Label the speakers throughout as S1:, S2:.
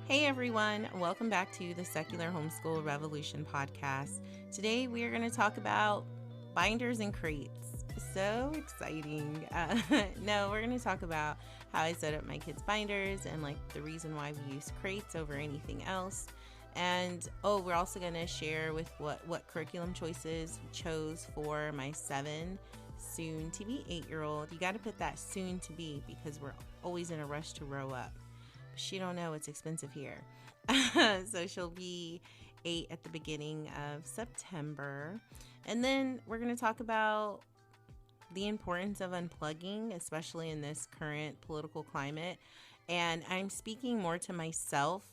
S1: Hey everyone, welcome back to the Secular Homeschool Revolution podcast. Today we are going to talk about binders and crates. So exciting. No, we're going to talk about how I set up my kids' binders and the reason why we use crates over anything else. And we're also going to share with what curriculum choices we chose for my 7 soon to be 8-year-old. You got to put that soon to be because we're always in a rush to grow up. She don't know it's expensive here. So she'll be 8 at the beginning of September. And then we're going to talk about the importance of unplugging, especially in this current political climate. And I'm speaking more to myself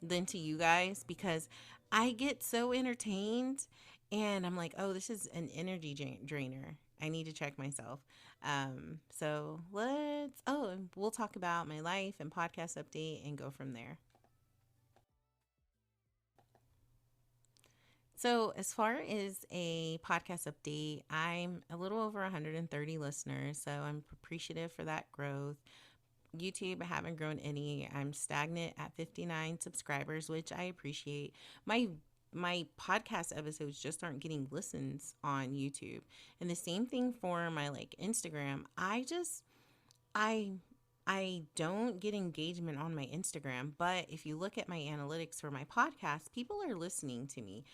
S1: than to you guys because I get so entertained and I'm like, oh, this is an energy drainer. I need to check myself. So we'll talk about my life and podcast update and go from there. So as far as a podcast update, I'm a little over 130 listeners, so I'm appreciative for that growth. YouTube, I haven't grown any. I'm stagnant at 59 subscribers, which I appreciate. My podcast episodes just aren't getting listens on YouTube. And the same thing for my Instagram. I don't get engagement on my Instagram, but if you look at my analytics for my podcast, people are listening to me.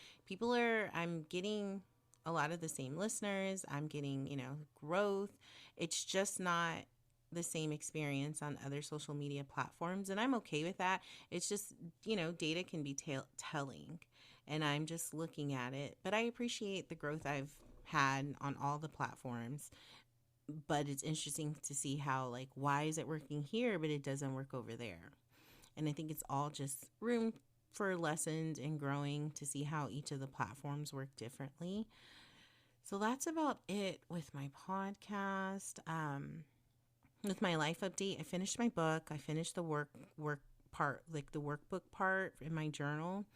S1: I'm getting a lot of the same listeners. I'm getting, growth. It's just not the same experience on other social media platforms. And I'm okay with that. It's just, data can be telling. And I'm just looking at it. But I appreciate the growth I've had on all the platforms. But it's interesting to see how, why is it working here, but it doesn't work over there? And I think it's all just room for lessons and growing to see how each of the platforms work differently. So that's about it with my podcast. With my life update, I finished my book. I finished the work part, the workbook part in my journal.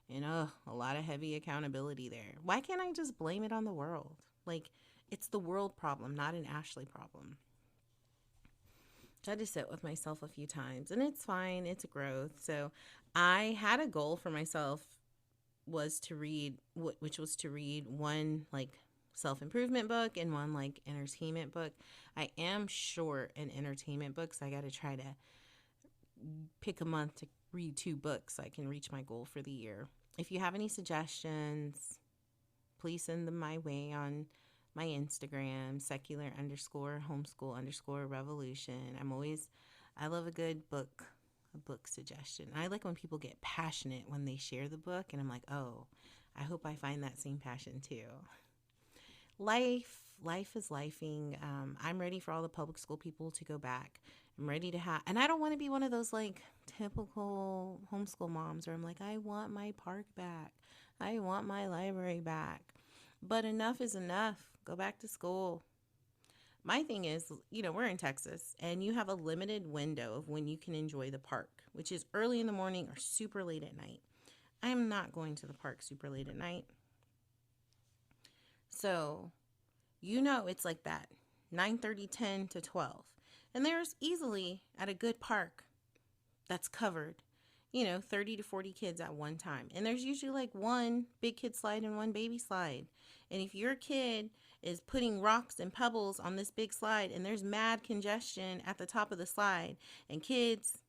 S1: And a lot of heavy accountability there. Why can't I just blame it on the world? It's the world problem, not an Ashley problem. Tried to sit with myself a few times, and it's fine. It's a growth. So I had a goal for myself which was to read one self-improvement book and one entertainment book. I am short in entertainment books. I got to try to pick a month to read 2 books so I can reach my goal for the year. If you have any suggestions, please send them my way on my Instagram, secular_homeschool_ revolution. I love a good book suggestion. I like when people get passionate when they share the book, and I'm like, oh, I hope I find that same passion too. Life is lifing. I'm ready for all the public school people to go back. I'm ready to and I don't want to be one of those typical homeschool moms where I'm like, I want my park back. I want my library back. But enough is enough. Go back to school. My thing is, we're in Texas and you have a limited window of when you can enjoy the park, which is early in the morning or super late at night. I am not going to the park super late at night. So, it's like that 9:30, 10 to 12. And there's easily at a good park that's covered, 30 to 40 kids at one time. And there's usually one big kid slide and one baby slide. And if your kid is putting rocks and pebbles on this big slide and there's mad congestion at the top of the slide and kids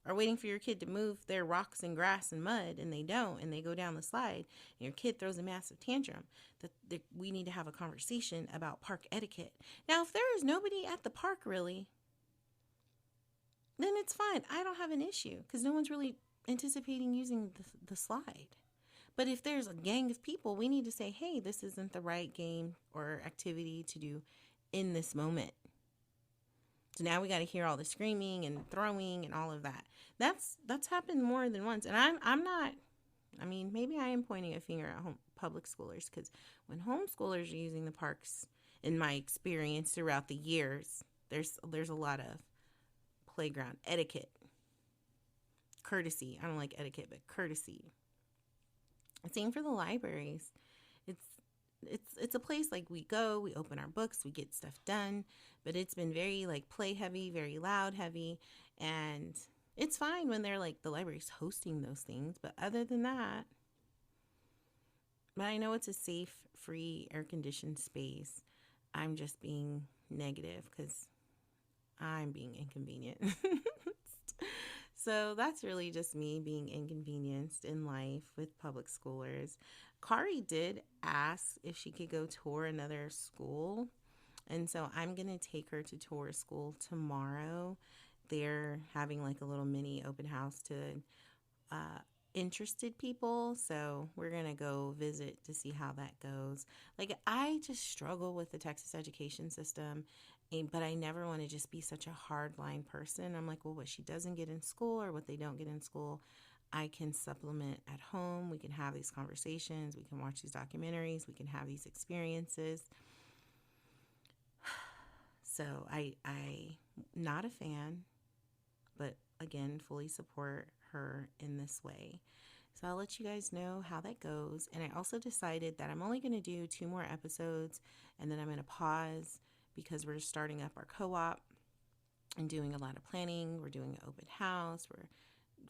S1: are waiting for your kid to move their rocks and grass and mud and they don't, and they go down the slide and your kid throws a massive tantrum, that we need to have a conversation about park etiquette. Now, if there is nobody at the park really, then it's fine. I don't have an issue because no one's really anticipating using the slide. But if there's a gang of people, we need to say, hey, this isn't the right game or activity to do in this moment. So now we got to hear all the screaming and throwing and all of that. That's happened more than once. And I'm not, maybe I am pointing a finger at public schoolers, because when homeschoolers are using the parks, in my experience throughout the years, there's a lot of playground etiquette, courtesy. I don't like etiquette, but courtesy. Same for the libraries. It's a place we go, we open our books, we get stuff done, but it's been very play heavy, very loud heavy, and It's fine when they're like the library's hosting those things, but other than that, but I know it's a safe, free, air conditioned space. I'm just being negative because I'm being inconvenienced. So that's really just me being inconvenienced in life with public schoolers. Kari did ask if she could go tour another school. And so I'm going to take her to tour school tomorrow. They're having like a little mini open house to uh, interested people. So we're going to go visit to see how that goes. Like, I just struggle with the Texas education system, but I never want to just be such a hardline person. I'm like, well, what she doesn't get in school or what they don't get in school, I can supplement at home. We can have these conversations. We can watch these documentaries. We can have these experiences. So I not a fan, but again, fully support her in this way. So I'll let you guys know how that goes. And I also decided that I'm only going to do 2 more episodes, and then I'm going to pause because we're starting up our co-op and doing a lot of planning. We're doing an open house. We're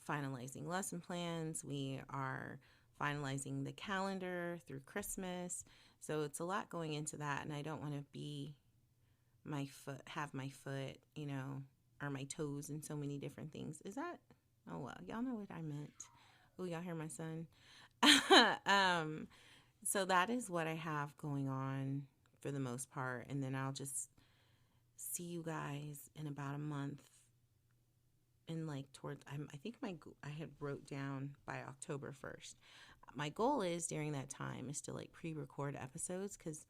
S1: finalizing lesson plans. We are finalizing the calendar through Christmas. So it's a lot going into that, and I don't want to have my foot, or my toes in so many different things. Is that, oh well, y'all know what I meant. Oh, y'all hear my son? So that is what I have going on for the most part. And then I'll just see you guys in about a month. And like I think I had wrote down by October 1st. My goal is during that time is to like pre-record episodes, because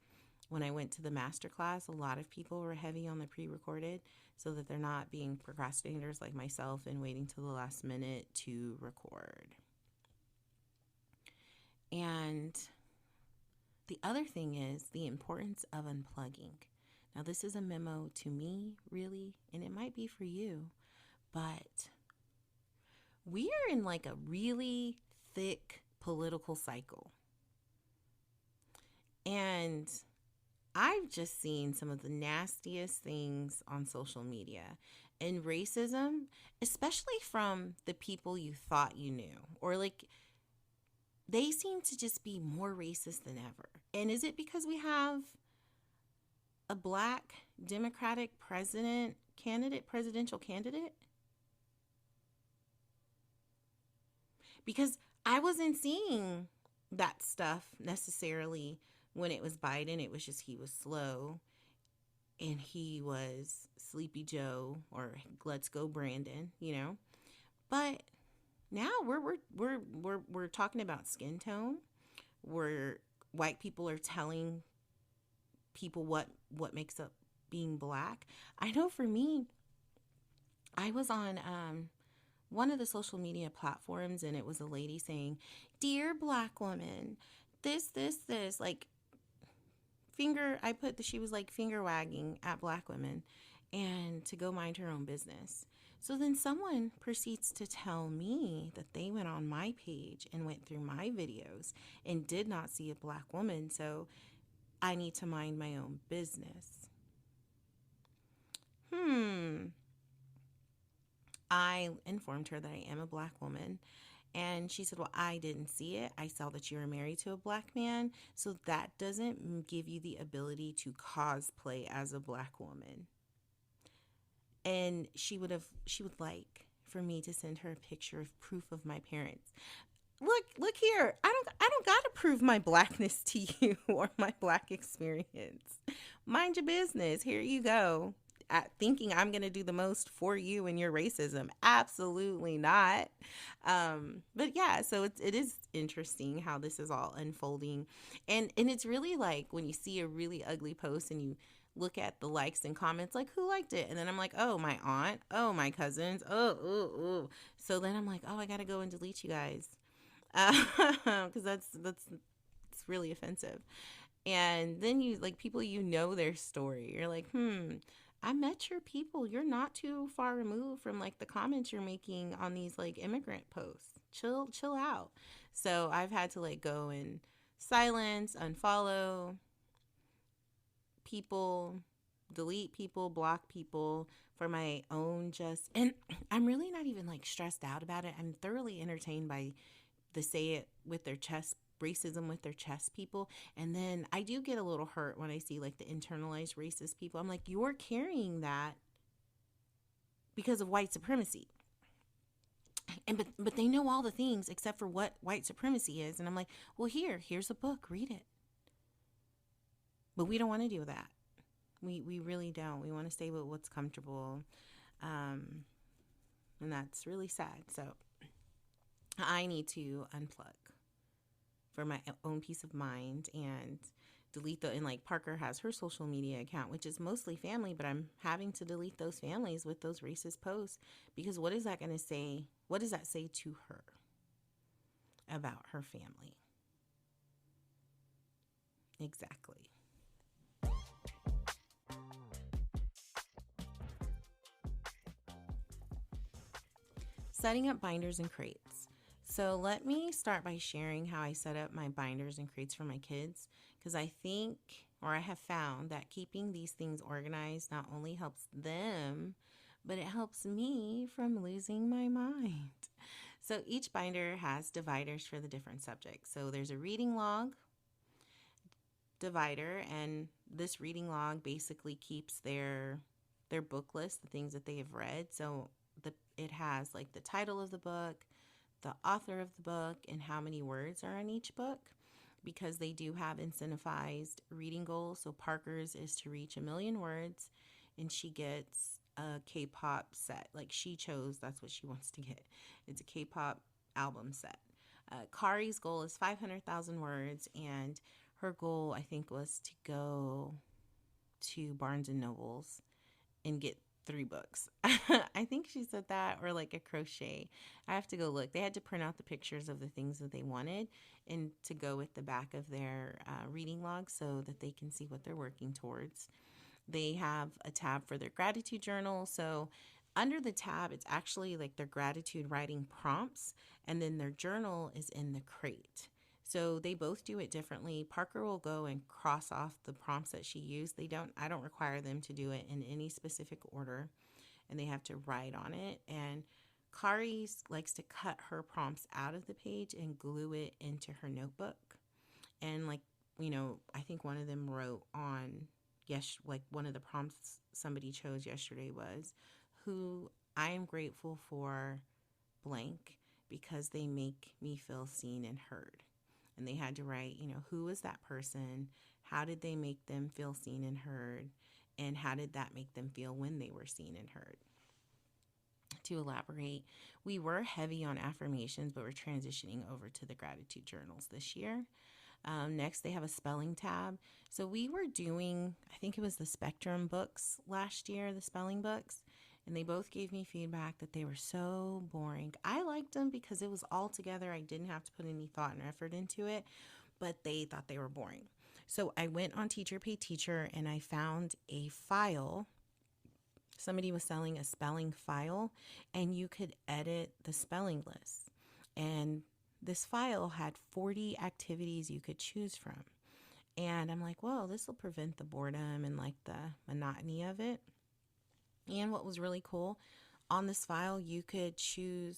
S1: when I went to the masterclass, a lot of people were heavy on the pre-recorded, so that they're not being procrastinators like myself and waiting till the last minute to record. And the other thing is the importance of unplugging. Now, this is a memo to me, really, and it might be for you, but we are in like a really thick political cycle. And I've just seen some of the nastiest things on social media, and racism, especially from the people you thought you knew, or like they seem to just be more racist than ever. And is it because we have a Black Democratic presidential candidate? Because I wasn't seeing that stuff necessarily when it was Biden. It was just he was slow and he was Sleepy Joe, or let's go Brandon, But now we're talking about skin tone. Where white people are telling people what makes up being Black. I know for me, I was on one of the social media platforms, and it was a lady saying, "Dear Black woman, this, like she was like finger wagging at Black women and to go mind her own business." So then someone proceeds to tell me that they went on my page and went through my videos and did not see a Black woman, so I need to mind my own business. I informed her that I am a Black woman, and she said, well, I didn't see it. I saw that you were married to a Black man, so that doesn't give you the ability to cosplay as a Black woman. And she would like for me to send her a picture of proof of my parents. Look here. I don't got to prove my Blackness to you or my Black experience. Mind your business. Here you go. Thinking I'm going to do the most for you and your racism. Absolutely not. But yeah, so it is interesting how this is all unfolding. And it's really like when you see a really ugly post and you look at the likes and comments, like, who liked it? And then I'm like, oh, my aunt, oh, my cousins, oh. So then I'm like, oh, I got to go and delete you guys. Because that's it's really offensive. And then you, like, people, their story. You're like, I met your people. You're not too far removed from like the comments you're making on these like immigrant posts. Chill out. So I've had to like go and silence, unfollow people delete people, block people for my own and I'm really not even like stressed out about it. I'm thoroughly entertained by the say it with their chest racism with their chest people. And then I do get a little hurt when I see like the internalized racist people. I'm like, you're carrying that because of white supremacy. And but they know all the things except for what white supremacy is. And I'm like, well, here's a book, read it. But we don't want to do that. We really don't. We want to stay with what's comfortable. And that's really sad. So I need to unplug for my own peace of mind and delete and like Parker has her social media account, which is mostly family, but I'm having to delete those families with those racist posts because what is that going to say? What does that say to her about her family? Exactly. Setting up binders and crates. So let me start by sharing how I set up my binders and crates for my kids, because I think, or I have found, that keeping these things organized not only helps them, but it helps me from losing my mind. So each binder has dividers for the different subjects. So there's a reading log divider, and this reading log basically keeps their book list, the things that they have read. So it has like the title of the book, the author of the book, and how many words are in each book, because they do have incentivized reading goals. So Parker's is to reach 1 million words, and she gets a K-pop set. Like she chose, that's what she wants to get. It's a K-pop album set. Kari's goal is 500,000 words, and her goal, I think, was to go to Barnes and Nobles and get 3 books. I think she said that, or like a crochet. I have to go look. They had to print out the pictures of the things that they wanted and to go with the back of their reading log so that they can see what they're working towards. They have a tab for their gratitude journal. So under the tab, it's actually like their gratitude writing prompts, and then their journal is in the crate. So they both do it differently. Parker will go and cross off the prompts that she used. I don't require them to do it in any specific order, and they have to write on it. And Kari likes to cut her prompts out of the page and glue it into her notebook. And like, I think one of them wrote on, like one of the prompts somebody chose yesterday was, who I am grateful for blank because they make me feel seen and heard. And they had to write, who was that person? How did they make them feel seen and heard? And how did that make them feel when they were seen and heard? To elaborate, we were heavy on affirmations, but we're transitioning over to the gratitude journals this year. Next, they have a spelling tab. So we were doing, I think it was the Spectrum books last year, the spelling books. And they both gave me feedback that they were so boring. I liked them because it was all together. I didn't have to put any thought and effort into it, but they thought they were boring. So I went on Teacher Pay Teacher and I found a file. Somebody was selling a spelling file, and you could edit the spelling list. And this file had 40 activities you could choose from. And I'm like, well, this will prevent the boredom and like the monotony of it. And what was really cool, on this file, you could choose,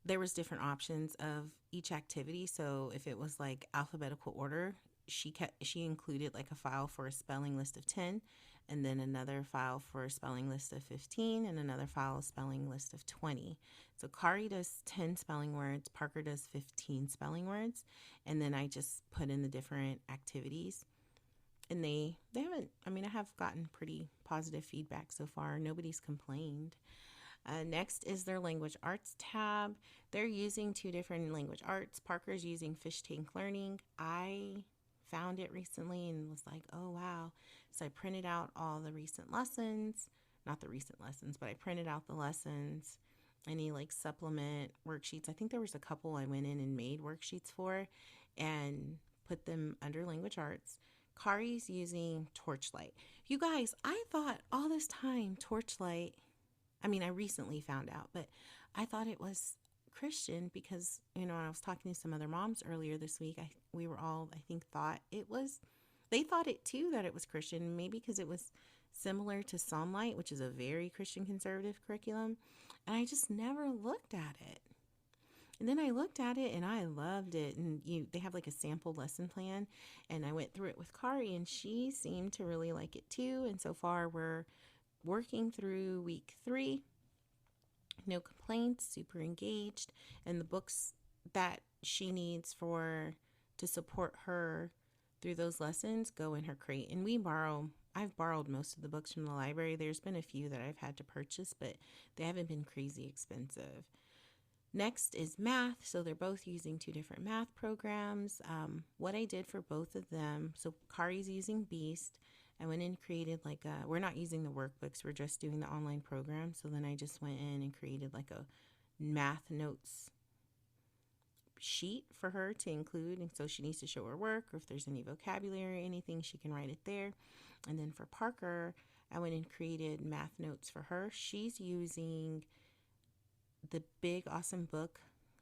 S1: there was different options of each activity. So if it was like alphabetical order, she included like a file for a spelling list of 10, and then another file for a spelling list of 15, and another file, a spelling list of 20. So Kari does 10 spelling words, Parker does 15 spelling words, and then I just put in the different activities. And they haven't, I have gotten pretty positive feedback so far. Nobody's complained. Next is their language arts tab. They're using 2 different language arts. Parker's using Fish Tank Learning. I found it recently and was like, oh, wow. So I printed out all the recent lessons. Not the recent lessons, but I printed out the lessons. Any like supplement worksheets. I think there was a couple I went in and made worksheets for and put them under language arts. Kari's using Torchlight. You guys, I thought all this time Torchlight, I recently found out, but I thought it was Christian because, I was talking to some other moms earlier this week. We were all, thought it was, they thought it too, that it was Christian, maybe because it was similar to Sunlight, which is a very Christian conservative curriculum. And I just never looked at it. And then I looked at it and I loved it. And they have like a sample lesson plan. And I went through it with Kari and she seemed to really like it too. And so far we're working through week 3. No complaints, super engaged. And the books that she needs to support her through those lessons go in her crate. And I've borrowed most of the books from the library. There's been a few that I've had to purchase, but they haven't been crazy expensive. Next is math. So they're both using 2 different math programs. What I did for both of them, so Kari's using Beast. I went in and created we're not using the workbooks, we're just doing the online program. So then I just went in and created like a math notes sheet for her to include. And so she needs to show her work, or if there's any vocabulary or anything, she can write it there. And then for Parker, I went and created math notes for her. She's using the Big Awesome Book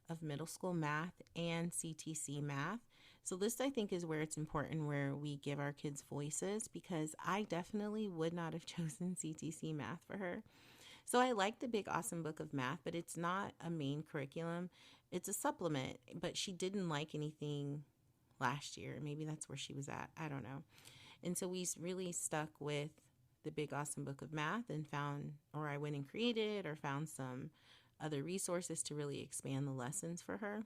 S1: of Middle School Math and CTC Math. So this, I think, is where it's important, where we give our kids voices, because I definitely would not have chosen CTC Math for her. So I like the Big Awesome Book of Math, but it's not a main curriculum. It's a supplement, but she didn't like anything last year. Maybe that's where she was at. I don't know. And so we really stuck with the Big Awesome Book of Math and I went and created or found some other resources to really expand the lessons for her.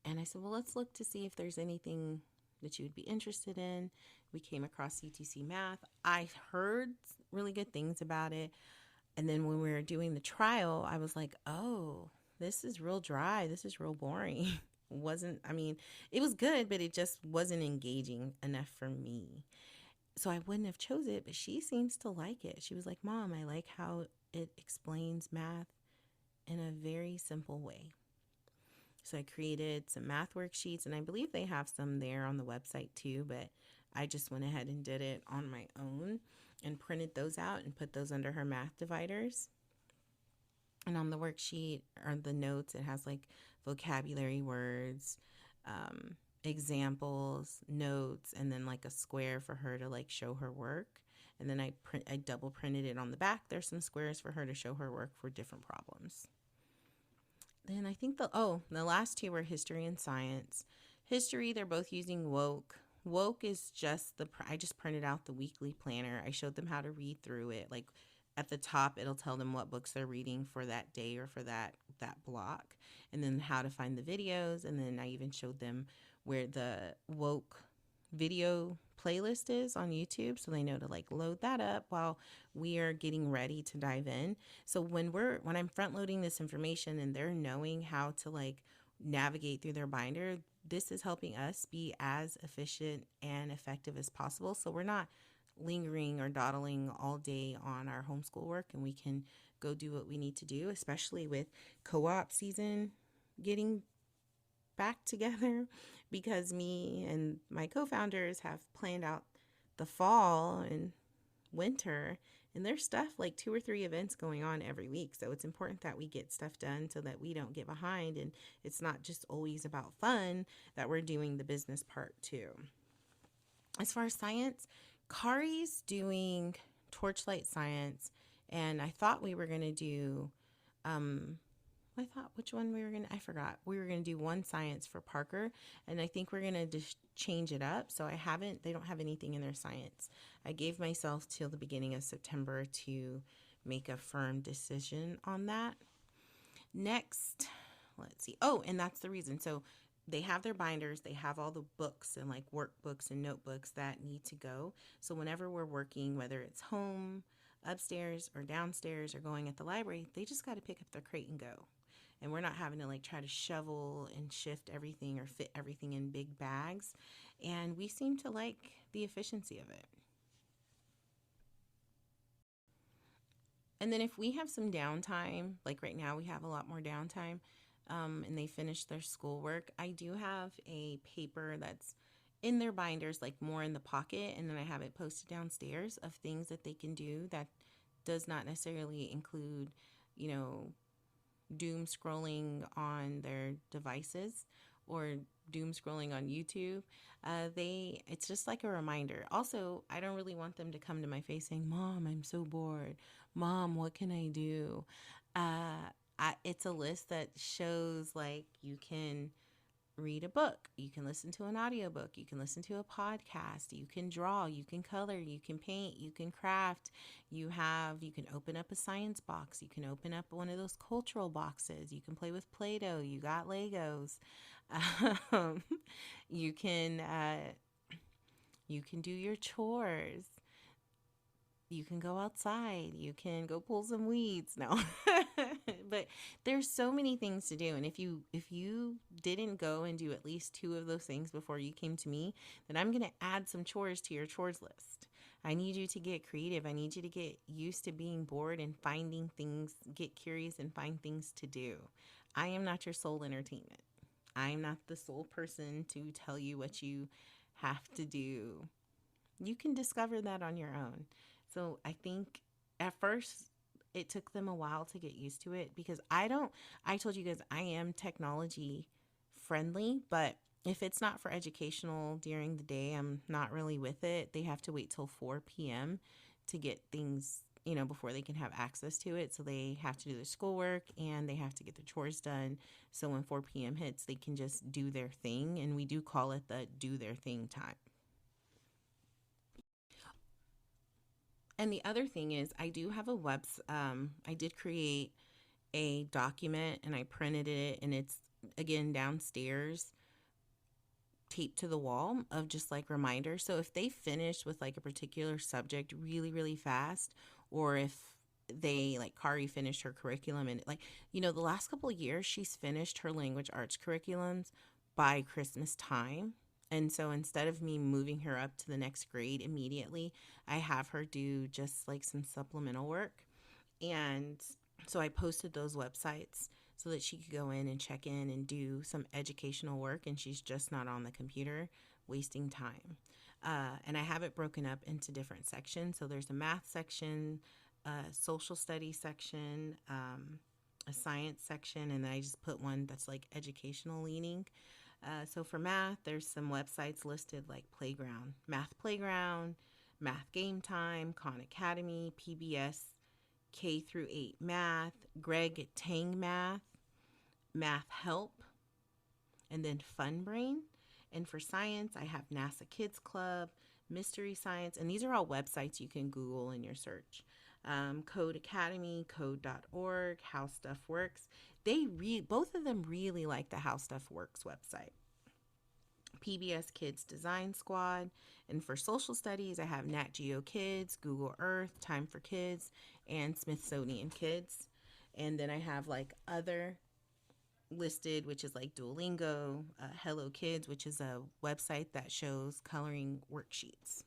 S1: And I said, well, let's look to see if there's anything that you would be interested in. We came across CTC Math. I heard really good things about it. And then when we were doing the trial, I was like, oh, this is real dry. This is real boring. It was good, but it just wasn't engaging enough for me. So I wouldn't have chose it, but she seems to like it. She was like, Mom, I like how it explains math in a very simple way. So I created some math worksheets, and I believe they have some there on the website too, but I just went ahead and did it on my own and printed those out and put those under her math dividers. And on the worksheet or the notes, it has like vocabulary words, examples, notes, and then like a square for her to like show her work. And then I double printed it on the back. There's some squares for her to show her work for different problems. Then I think the last 2 were history and science. History, they're both using Woke. Woke is I just printed out the weekly planner. I showed them how to read through it. Like at the top, it'll tell them what books they're reading for that day or for that block, and then how to find the videos. And then I even showed them where the Woke video playlist is on YouTube, so they know to like load that up while we are getting ready to dive in. So when I'm front loading this information and they're knowing how to like navigate through their binder, this is helping us be as efficient and effective as possible. So we're not lingering or dawdling all day on our homeschool work, and we can go do what we need to do, especially with co-op season getting back together, because me and my co-founders have planned out the fall and winter, and there's stuff like 2 or 3 events going on every week. So it's important that we get stuff done so that we don't get behind, and it's not just always about fun, that we're doing the business part too. As far as science, Kari's doing Torchlight Science, and I thought we were going to do I forgot. We were going to do one science for Parker, and I think we're going to just change it up. So they don't have anything in their science. I gave myself till the beginning of September to make a firm decision on that. Next, let's see. Oh, and that's the reason. So they have their binders, they have all the books and like workbooks and notebooks that need to go. So whenever we're working, whether it's home, upstairs or downstairs or going at the library, they just got to pick up their crate and go. And we're not having to like try to shovel and shift everything or fit everything in big bags. And we seem to like the efficiency of it. And then if we have some downtime, like right now we have a lot more downtime, and they finish their schoolwork, I do have a paper that's in their binders, like more in the pocket, and then I have it posted downstairs of things that they can do that does not necessarily include, doom scrolling on their devices or doom scrolling on YouTube, it's just like a reminder. Also, I don't really want them to come to my face saying, "Mom, I'm so bored. Mom, what can I do?" It's a list that shows like you can read a book, you can listen to an audiobook, you can listen to a podcast, you can draw, you can color, you can paint, you can craft, you can open up a science box, you can open up one of those cultural boxes, you can play with Play-Doh, you got Legos. um, you can you can do your chores, you can go outside, you can go pull some weeds. No. But there's so many things to do, and if you didn't go and do at least two of those things before you came to me, then I'm going to add some chores to your chores list. I need you to get creative. I need you to get used to being bored and finding things, get curious and find things to do. I am not your sole entertainment. I'm not the sole person to tell you what you have to do. You can discover that on your own. So I think at first it took them a while to get used to it, because I told you guys I am technology friendly, but if it's not for educational during the day, I'm not really with it. They have to wait till 4 p.m. to get things, before they can have access to it. So they have to do their schoolwork and they have to get their chores done. So when 4 p.m. hits, they can just do their thing. And we do call it the do their thing time. And the other thing is, I do have a I did create a document and I printed it, and it's again downstairs, taped to the wall, of just like reminders. So if they finish with like a particular subject really, really fast, or if they like Kari finished her curriculum and like, the last couple of years she's finished her language arts curriculums by Christmas time. And so instead of me moving her up to the next grade immediately, I have her do just like some supplemental work. And so I posted those websites so that she could go in and check in and do some educational work, and she's just not on the computer wasting time. And I have it broken up into different sections. So there's a math section, a social studies section, a science section, and then I just put one that's like educational leaning. So for math, there's some websites listed like Playground, Math Game Time, Khan Academy, PBS, K through 8 Math, Greg Tang Math, Math Help, and then Fun Brain. And for science, I have NASA Kids Club, Mystery Science, and these are all websites you can Google in your search. Code Academy, code.org, How Stuff Works. Both of them really like the How Stuff Works website. PBS Kids Design Squad. And for social studies, I have Nat Geo Kids, Google Earth, Time for Kids, and Smithsonian Kids. And then I have like other listed, which is like Duolingo, Hello Kids, which is a website that shows coloring worksheets.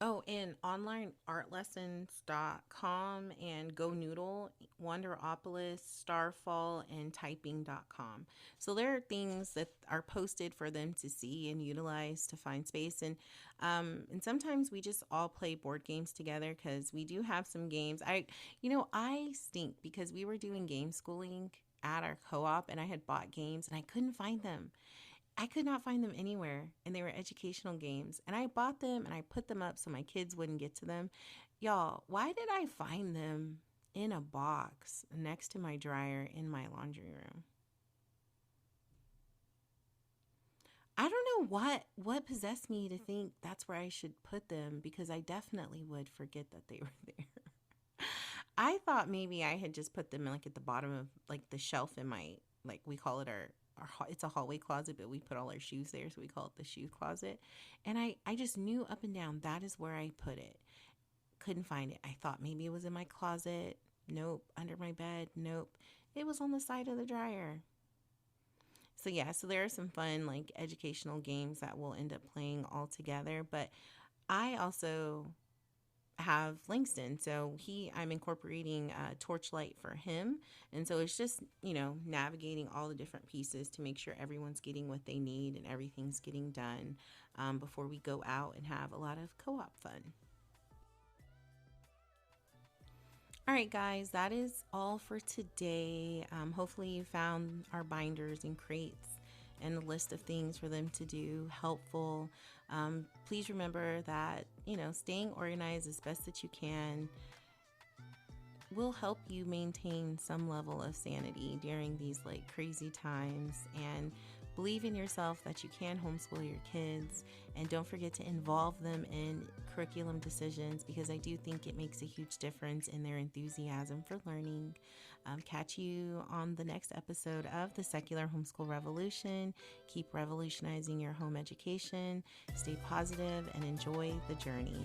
S1: Oh, and onlineartlessons.com and Go Noodle, Wonderopolis, Starfall, and typing.com. So there are things that are posted for them to see and utilize to find space. And sometimes we just all play board games together, because we do have some games. I stink because we were doing game schooling at our co-op, and I had bought games and I couldn't find them. I could not find them anywhere, and they were educational games. And I bought them and I put them up so my kids wouldn't get to them. Y'all, why did I find them in a box next to my dryer in my laundry room? I don't know what possessed me to think that's where I should put them, because I definitely would forget that they were there. I thought maybe I had just put them like at the bottom of like the shelf in my, like we call it our it's a hallway closet, but we put all our shoes there, so we call it the shoe closet. And I just knew up and down that is where I put it. Couldn't find it. I thought maybe it was in my closet. Nope. Under my bed. Nope. It was on the side of the dryer. So yeah, so there are some fun like educational games that we'll end up playing all together. But I also have Langston. So I'm incorporating Torchlight for him. And so it's just, navigating all the different pieces to make sure everyone's getting what they need and everything's getting done before we go out and have a lot of co-op fun. All right, guys, that is all for today. Hopefully you found our binders and crates and a list of things for them to do, helpful. Please remember that, staying organized as best that you can will help you maintain some level of sanity during these like crazy times, and believe in yourself that you can homeschool your kids, and don't forget to involve them in curriculum decisions, because I do think it makes a huge difference in their enthusiasm for learning. Catch you on the next episode of the Secular Homeschool Revolution. Keep revolutionizing your home education, stay positive, and enjoy the journey.